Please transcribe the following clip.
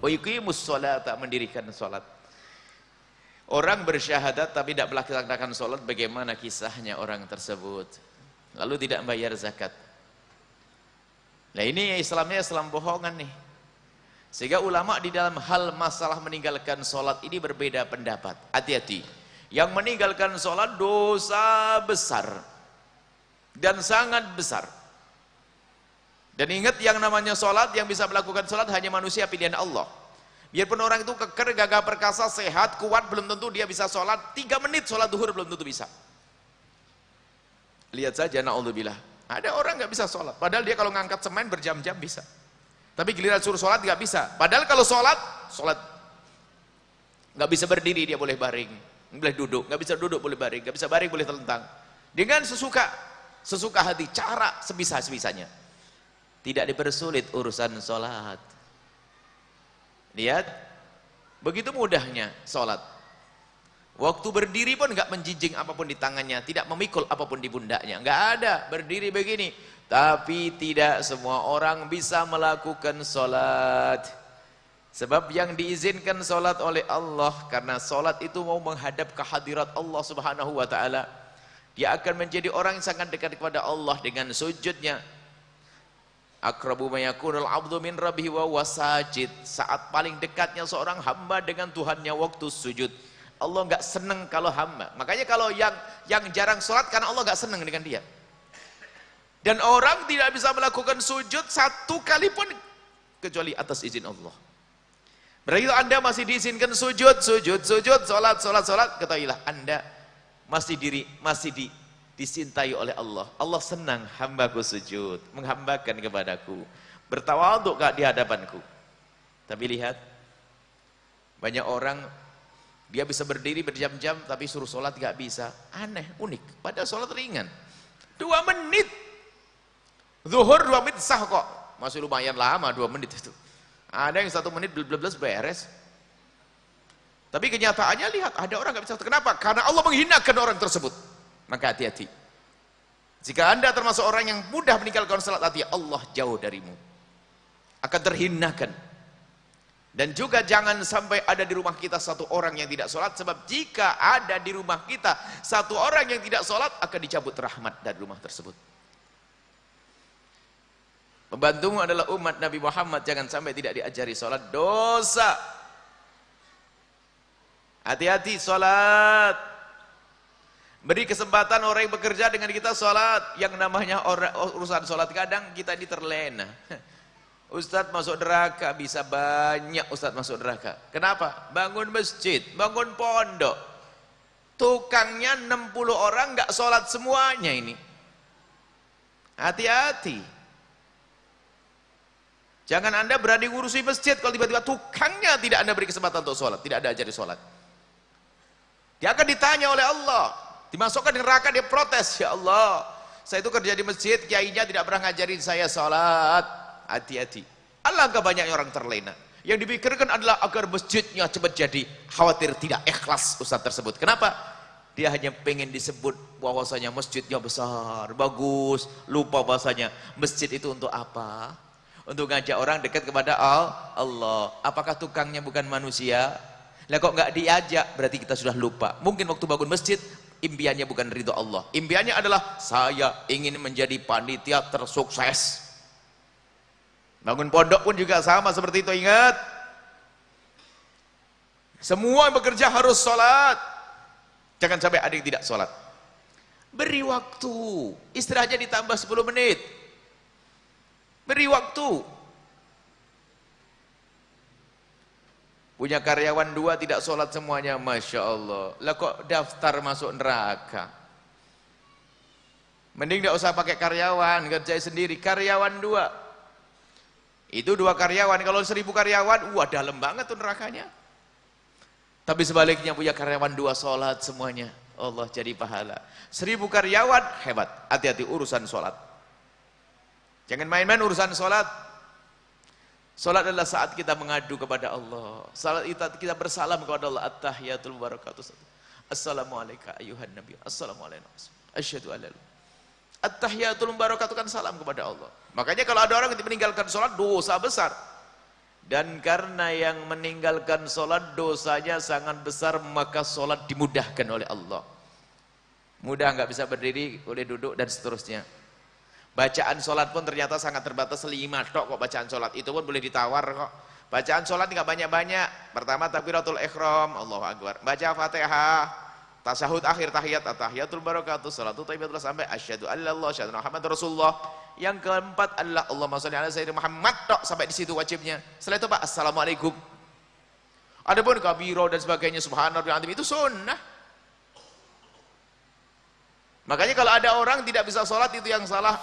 Wa yuqimus sholata, mendirikan salat. Orang bersyahadat tapi tidak melaksanakan salat, bagaimana kisahnya orang tersebut? Lalu tidak membayar zakat. Nah ini Islamnya Islam bohongan nih. Sehingga ulama di dalam hal masalah meninggalkan salat ini berbeda pendapat. Hati-hati. Yang meninggalkan salat dosa besar dan sangat besar. Dan ingat, yang namanya salat, yang bisa melakukan salat hanya manusia pilihan Allah. Biarpun orang itu keker, gagah perkasa, sehat, kuat, belum tentu dia bisa salat. 3 menit salat duhur belum tentu bisa. Lihat saja, na'udzubillah. Ada orang nggak bisa sholat, padahal dia kalau ngangkat semen berjam-jam bisa. Tapi giliran suruh sholat nggak bisa. Padahal kalau sholat nggak bisa berdiri, dia boleh baring, boleh duduk, nggak bisa duduk boleh baring, nggak bisa baring boleh telentang. Dengan sesuka hati, cara sebisa-sebisanya. Tidak dipersulit urusan sholat. Lihat, begitu mudahnya sholat. Waktu berdiri pun nggak menjinjing apapun di tangannya, tidak memikul apapun di pundaknya, nggak ada, berdiri begini. Tapi tidak semua orang bisa melakukan sholat. Sebab yang diizinkan sholat oleh Allah, karena sholat itu mau menghadap kehadirat Allah subhanahu wa ta'ala. Dia akan menjadi orang yang sangat dekat kepada Allah dengan sujudnya. Aqrabu ma yakunul abdu min rabbihi wa huwa sajid. Saat paling dekatnya seorang hamba dengan Tuhannya waktu sujud. Allah nggak seneng kalau hamba. Makanya kalau yang jarang sholat karena Allah nggak seneng dengan dia. Dan orang tidak bisa melakukan sujud 1 kali pun kecuali atas izin Allah. Berarti itu Anda masih diizinkan sujud, sholat, ketahuilah Anda masih disintai oleh Allah. Allah senang hambaku sujud, menghambakan kepadaku, bertawadhu di hadapanku. Tapi lihat, banyak orang dia bisa berdiri berjam-jam tapi suruh sholat gak bisa. Aneh, unik. Padahal sholat ringan. 2 menit. Zuhur 2 menit sah kok. Masih lumayan lama 2 menit itu. Ada yang 1 menit beres beres. Tapi kenyataannya lihat, ada orang gak bisa. Kenapa? Karena Allah menghinakan orang tersebut. Maka hati-hati. Jika Anda termasuk orang yang mudah meninggalkan sholat, hati, Allah jauh darimu. Akan terhinakan. Dan juga jangan sampai ada di rumah kita 1 orang yang tidak sholat. Sebab jika ada di rumah kita 1 orang yang tidak sholat, akan dicabut rahmat dari rumah tersebut. Pembantumu adalah umat Nabi Muhammad, jangan sampai tidak diajari sholat, dosa. Hati-hati sholat. Beri kesempatan orang yang bekerja dengan kita sholat. Yang namanya urusan sholat, kadang kita ini terlena. Ustadz masuk neraka, bisa banyak Ustadz masuk neraka. Kenapa? Bangun masjid, bangun pondok. Tukangnya 60 orang nggak sholat semuanya ini. Hati-hati. Jangan Anda berani ngurusi masjid kalau tiba-tiba tukangnya tidak Anda beri kesempatan untuk sholat, tidak ada ajari sholat. Dia akan ditanya oleh Allah, dimasukkan di neraka, dia protes, ya Allah, saya itu kerja di masjid, kiainya tidak pernah ngajarin saya sholat. Hati-hati. Alangkah banyaknya orang terlena. Yang dipikirkan adalah agar masjidnya cepat jadi. Khawatir tidak ikhlas ustaz tersebut. Kenapa? Dia hanya pengen disebut bahwasanya masjidnya besar, bagus. Lupa bahwasanya masjid itu untuk apa? Untuk ngajak orang dekat kepada Allah. Apakah tukangnya bukan manusia? Lah kok nggak diajak? Berarti kita sudah lupa. Mungkin waktu bangun masjid, impiannya bukan ridho Allah. Impiannya adalah saya ingin menjadi panitia tersukses. Bangun pondok pun juga sama seperti itu, ingat. Semua yang bekerja harus sholat. Jangan sampai ada yang tidak sholat. Beri waktu. Istirahatnya ditambah 10 menit. Beri waktu. Punya karyawan 2 tidak sholat semuanya, Masya Allah. Lah kok daftar masuk neraka? Mending tidak usah pakai karyawan, kerja sendiri. Karyawan 2. Itu 2 karyawan, kalau 1000 karyawan, wah dalam banget tuh nerakanya. Tapi sebaliknya punya karyawan 2 sholat semuanya, Allah jadi pahala. 1000 karyawan, hebat. Hati-hati urusan sholat. Jangan main-main urusan sholat. Sholat adalah saat kita mengadu kepada Allah. Salat kita bersalam kepada Allah. At-tahiyatul barakatuh. Assalamualaikum ayuhan nabi. Assalamualaikum. Asyhadu an la ilaha. At-tahiyatul barakatuh kan salam kepada Allah. Makanya kalau ada orang yang meninggalkan sholat, dosa besar. Dan karena yang meninggalkan sholat dosanya sangat besar, maka sholat dimudahkan oleh Allah. Mudah, nggak bisa berdiri, boleh duduk dan seterusnya. Bacaan sholat pun ternyata sangat terbatas, 5 tok kok bacaan sholat. Itu pun boleh ditawar kok. Bacaan sholat nggak banyak-banyak. Pertama takbiratul ihram, Allahu Akbar. Baca Fatihah, tasyahud akhir tahiyat, at-tahiyatul barakatuh, salatu thayyibatul sampai asyhadu an la ilaha illallah, asyhadu anna Muhammadar Rasulullah. Yang keempat adalah Allahumma shalli ala sayyidina Muhammad, tok sampai di situ wajibnya. Setelah itu Pak, assalamualaikum. Adapun kabiro dan sebagainya, subhanallah itu sunnah. Makanya kalau ada orang tidak bisa sholat, itu yang salah.